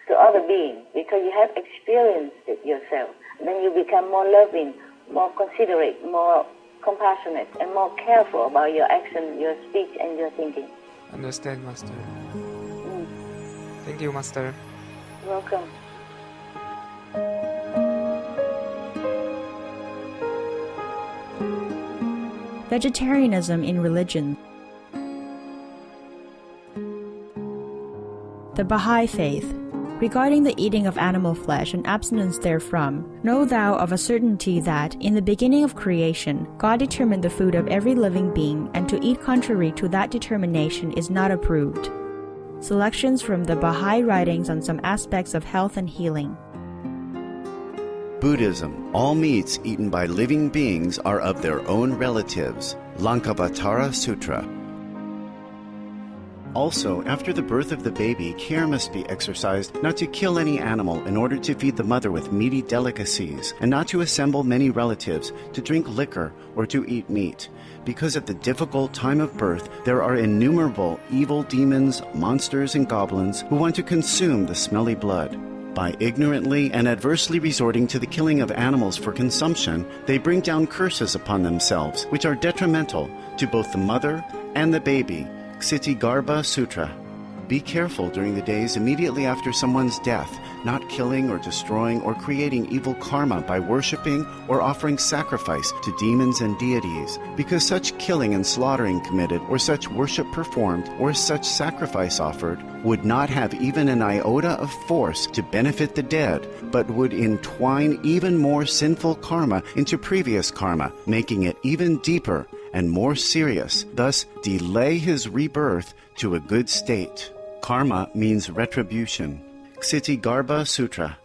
to other beings, because you have experienced it yourself. Then you become more loving, more considerate, more compassionate, and more careful about your action, your speech, and your thinking. Understand, Master. Thank you, Master. Welcome. Vegetarianism in religion. The Baha'i Faith. Regarding the eating of animal flesh and abstinence therefrom, know thou of a certainty that, in the beginning of creation, God determined the food of every living being, and to eat contrary to that determination is not approved. Selections from the Baha'i writings on some aspects of health and healing. Buddhism. All meats eaten by living beings are of their own relatives. Lankavatara Sutra. Also, after the birth of the baby, care must be exercised not to kill any animal in order to feed the mother with meaty delicacies, and not to assemble many relatives to drink liquor or to eat meat, because at the difficult time of birth there are innumerable evil demons, monsters, and goblins who want to consume the smelly blood. By ignorantly and adversely resorting to the killing of animals for consumption, they bring down curses upon themselves, which are detrimental to both the mother and the baby. Ksitigarbha Sutra. Be careful during the days immediately after someone's death, not killing or destroying or creating evil karma by worshipping or offering sacrifice to demons and deities, because such killing and slaughtering committed, or such worship performed, or such sacrifice offered, would not have even an iota of force to benefit the dead, but would entwine even more sinful karma into previous karma, making it even deeper and more serious, thus delay his rebirth to a good state. Karma means retribution. Ksitigarbha Sutra.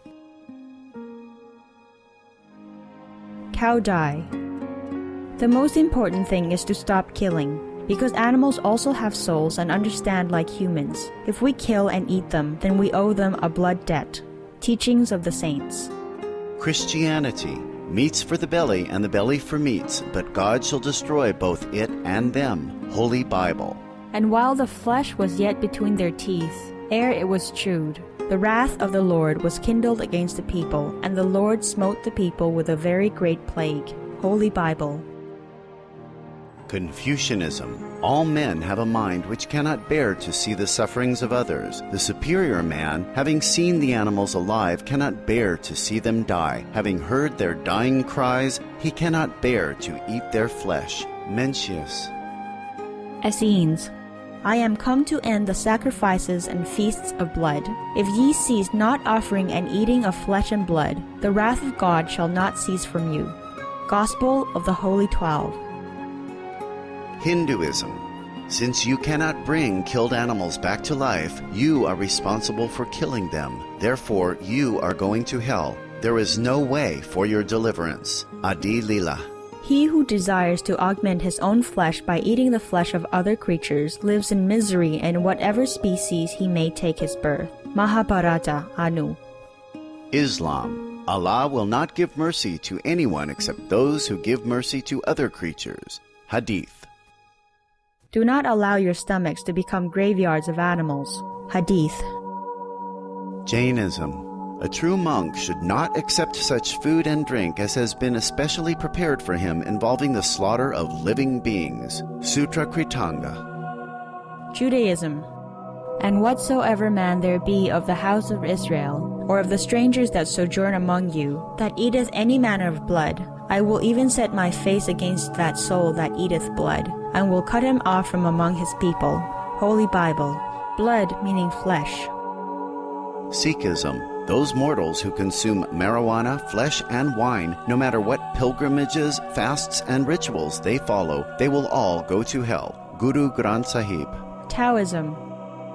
Cow die. The most important thing is to stop killing, because animals also have souls and understand like humans. If we kill and eat them, then we owe them a blood debt. Teachings of the Saints. Christianity. Meats for the belly, and the belly for meats, but God shall destroy both it and them. Holy Bible. And while the flesh was yet between their teeth, ere it was chewed, the wrath of the Lord was kindled against the people, and the Lord smote the people with a very great plague. Holy Bible. Confucianism. All men have a mind which cannot bear to see the sufferings of others. The superior man, having seen the animals alive, cannot bear to see them die. Having heard their dying cries, he cannot bear to eat their flesh. Mencius. Essenes. I am come to end the sacrifices and feasts of blood. If ye cease not offering and eating of flesh and blood, the wrath of God shall not cease from you. Gospel of the Holy 12. Hinduism. Since you cannot bring killed animals back to life, you are responsible for killing them. Therefore, you are going to hell. There is no way for your deliverance. Adi Lila. He who desires to augment his own flesh by eating the flesh of other creatures lives in misery in whatever species he may take his birth. Mahabharata, Anu. Islam. Allah will not give mercy to anyone except those who give mercy to other creatures. Hadith. Do not allow your stomachs to become graveyards of animals. Hadith. Jainism. A true monk should not accept such food and drink as has been especially prepared for him involving the slaughter of living beings. Sutra Kritanga. Judaism. And whatsoever man there be of the house of Israel, or of the strangers that sojourn among you, that eateth any manner of blood, I will even set my face against that soul that eateth blood, and will cut him off from among his people. Holy Bible. Blood meaning flesh. Sikhism. Those mortals who consume marijuana, flesh, and wine, no matter what pilgrimages, fasts, and rituals they follow, they will all go to hell. Guru Granth Sahib. Taoism.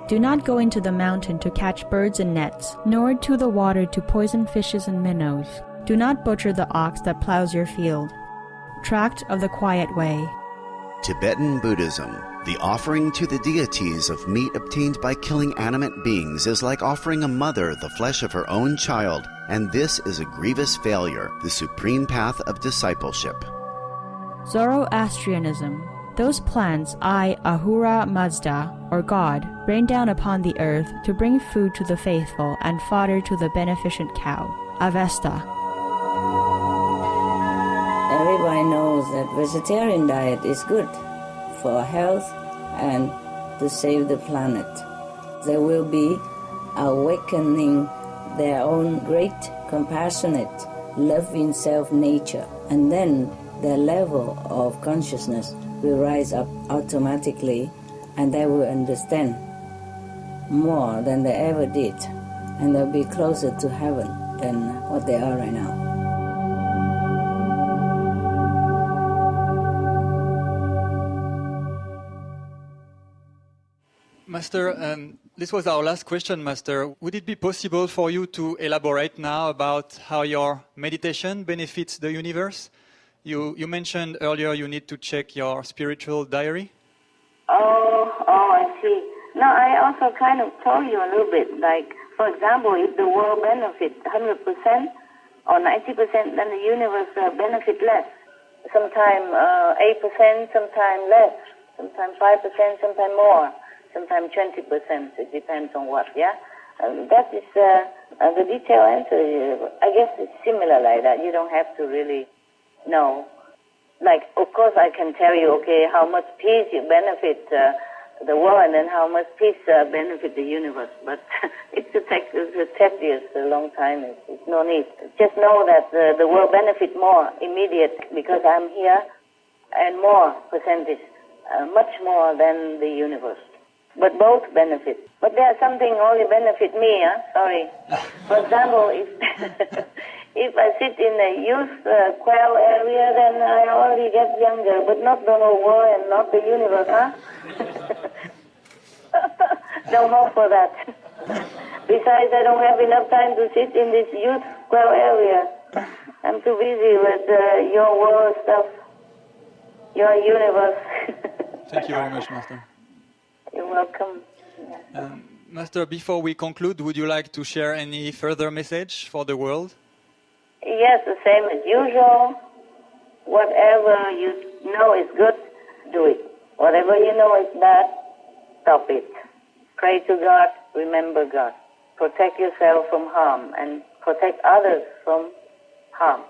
Do not go into the mountain to catch birds and nets, nor to the water to poison fishes and minnows. Do not butcher the ox that plows your field. Tract of the Quiet Way. Tibetan Buddhism. The offering to the deities of meat obtained by killing animate beings is like offering a mother the flesh of her own child, and this is a grievous failure, the supreme path of discipleship. Zoroastrianism. Those plants I, Ahura Mazda, or God, rain down upon the earth to bring food to the faithful and fodder to the beneficent cow. Avesta. Everybody knows that vegetarian diet is good for health and to save the planet. They will be awakening their own great, compassionate, loving self-nature, and then their level of consciousness will rise up automatically, and they will understand more than they ever did, and they'll be closer to heaven than what they are right now. Master, this was our last question, Master. Would it be possible for you to elaborate now about how your meditation benefits the universe? You mentioned earlier you need to check your spiritual diary. Oh, I see. No, I also kind of told you a little bit, like, for example, if the world benefits 100% or 90%, then the universe benefit less. Sometimes 8%, sometimes less, sometimes 5%, sometimes more, sometimes 20%. It depends on what, yeah? That is the detailed answer. I guess it's similar like that. You don't have to really know. Like, of course, I can tell you, okay, how much peace you benefit the world and then how much peace benefit the universe. But it's a tedious, a long time. It's no need. Just know that the world benefit more immediate because I'm here, and more percentage, much more than the universe. But both benefit. But there's something only benefit me, sorry. For example, if I sit in a youth quail area, then I only get younger, but not the whole world and not the universe, huh? Don't hope for that. Besides, I don't have enough time to sit in this youth quail area. I'm too busy with your world stuff, your universe. Thank you very much, Master. You're welcome. Master, before we conclude, would you like to share any further message for the world? Yes, the same as usual. Whatever you know is good, do it. Whatever you know is bad, stop it. Pray to God, remember God. Protect yourself from harm and protect others from harm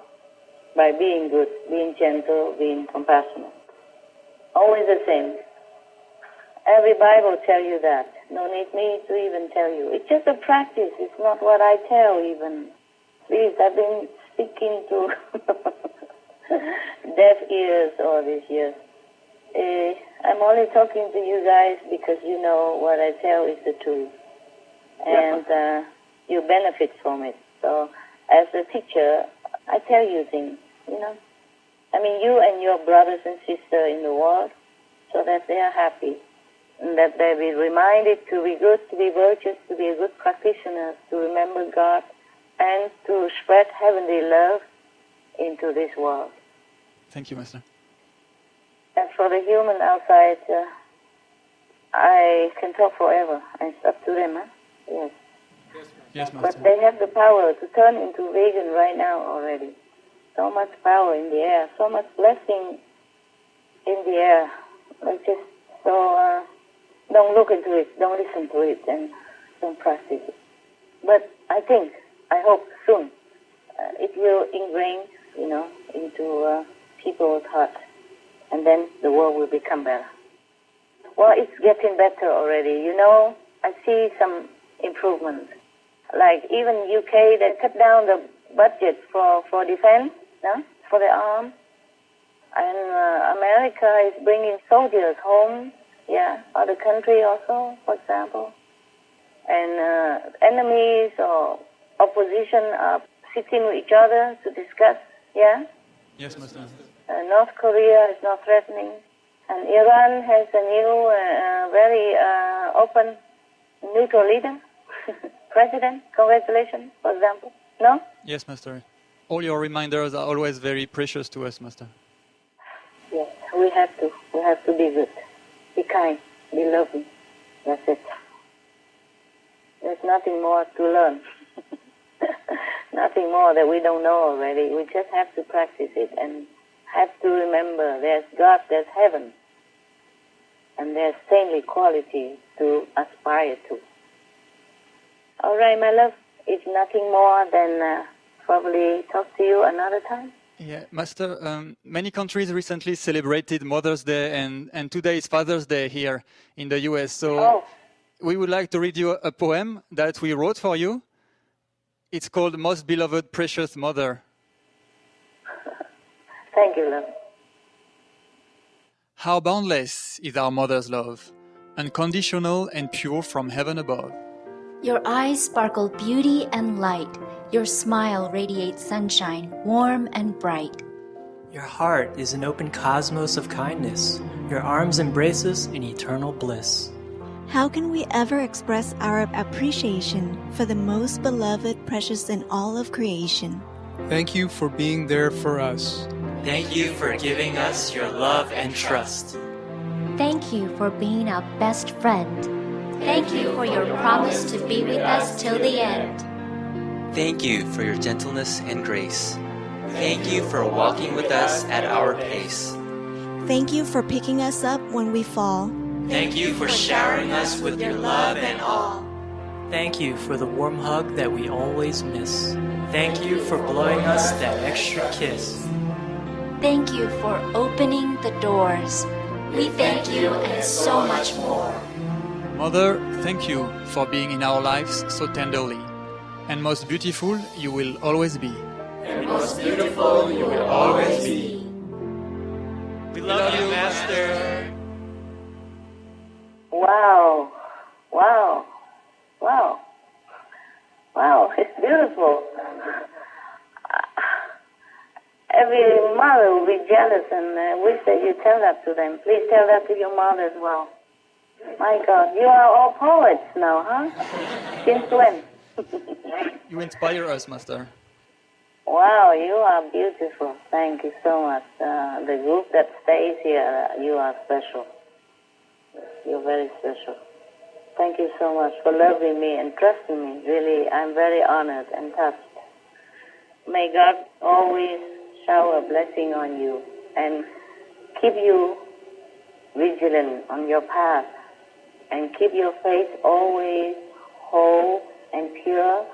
by being good, being gentle, being compassionate. Always the same. Every Bible tells you that. No need me to even tell you. It's just a practice. It's not what I tell even. Please, I've been speaking to deaf ears all these years. I'm only talking to you guys because you know what I tell is the truth. And you benefit from it. So as a teacher, I tell you things, you know. I mean, you and your brothers and sisters in the world, so that they are happy. And that they be reminded to be good, to be virtuous, to be a good practitioner, to remember God, and to spread heavenly love into this world. Thank you, Master. And for the human outside, I can talk forever. It's up to them, huh? Yes. Yes, Master. But they have the power to turn into vegan right now already. So much power in the air, so much blessing in the air. Like just so, don't look into it, don't listen to it, and don't practice it. But I hope soon, it will ingrain, into people's hearts, and then the world will become better. Well, it's getting better already. I see some improvements. Like even UK, they cut down the budget for defense, for the arms. And America is bringing soldiers home, other country also, for example. And enemies or opposition are sitting with each other to discuss, Yes, Master. North Korea is not threatening. And Iran has a new, very open, neutral leader, president. Congratulations, for example. No? Yes, Master. All your reminders are always very precious to us, Master. Yes, we have to. We have to be good, be kind, be loving. That's it. There's nothing more to learn. Nothing more that we don't know already. We just have to practice it and have to remember there's God, there's heaven, and there's saintly quality to aspire to. All right, my love, it's nothing more than probably talk to you another time. Yeah, Master, many countries recently celebrated Mother's Day, and today is Father's Day here in the US. So we would like to read you a poem that we wrote for you. It's called Most Beloved Precious Mother. Thank you, love. How boundless is our mother's love, unconditional and pure from heaven above. Your eyes sparkle beauty and light. Your smile radiates sunshine, warm and bright. Your heart is an open cosmos of kindness. Your arms embrace us in eternal bliss. How can we ever express our appreciation for the most beloved, precious in all of creation? Thank you for being there for us. Thank you for giving us your love and trust. Thank you for being our best friend. Thank you for your promise to be with us till the end. Thank you for your gentleness and grace. Thank you for walking with us at our pace. Thank you for picking us up when we fall. Thank you for showering us with your love and all. Thank you for the warm hug that we always miss. Thank you for blowing us that extra kiss. Thank you for opening the doors. We thank you and so much more. Mother, thank you for being in our lives so tenderly. And most beautiful you will always be. And most beautiful you will always be. We love you, Master. Wow. Wow. Wow. Wow, it's beautiful. Every mother will be jealous and wish that you tell that to them. Please tell that to your mother as well. My God, you are all poets now, huh? Since when? You inspire us, Master. Wow, you are beautiful. Thank you so much. The group that stays here, you are special. You're very special. Thank you so much for loving me and trusting me. Really, I'm very honored and touched. May God always shower a blessing on you and keep you vigilant on your path and keep your faith always whole and pure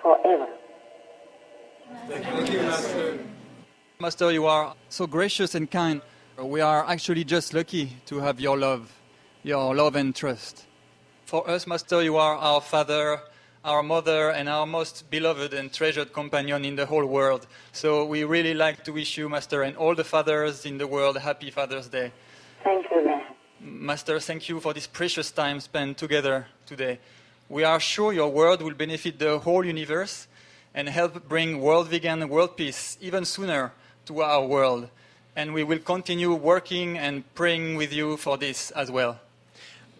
forever. Thank you, Master. Master, you are so gracious and kind. We are actually just lucky to have your love and trust. For us, Master, you are our Father, our Mother, and our most beloved and treasured companion in the whole world. So we really like to wish you, Master, and all the fathers in the world, happy Father's Day. Thank you, man. Master, thank you for this precious time spent together today. We are sure your word will benefit the whole universe and help bring world vegan and world peace even sooner to our world. And we will continue working and praying with you for this as well.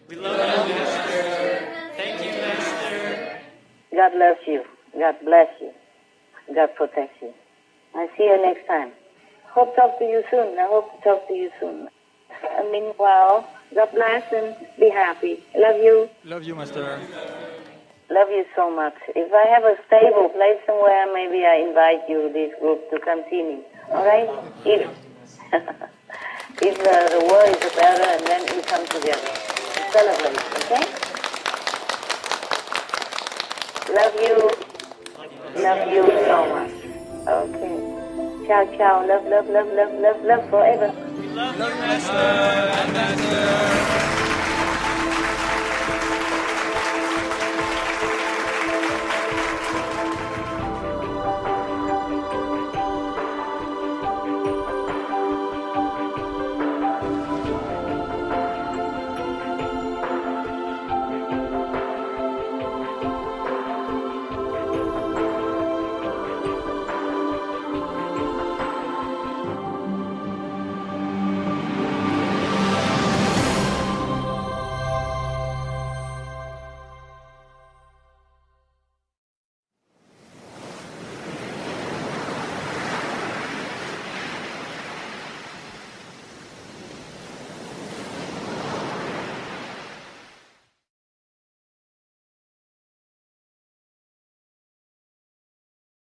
We love you, Master. Thank you, Master. God loves you. God bless you. God protects you. I'll see you next time. Hope to talk to you soon. I hope to talk to you soon. Meanwhile, God bless and be happy. Love you. Love you, Master. Love you so much. If I have a stable place somewhere, maybe I invite you, this group, to come see me. All right? If the world is better, and then we come together to celebrate, okay? Love you. Love you so much. Okay. Ciao, ciao. Love, love, love, love, love, love forever. Love you, Master.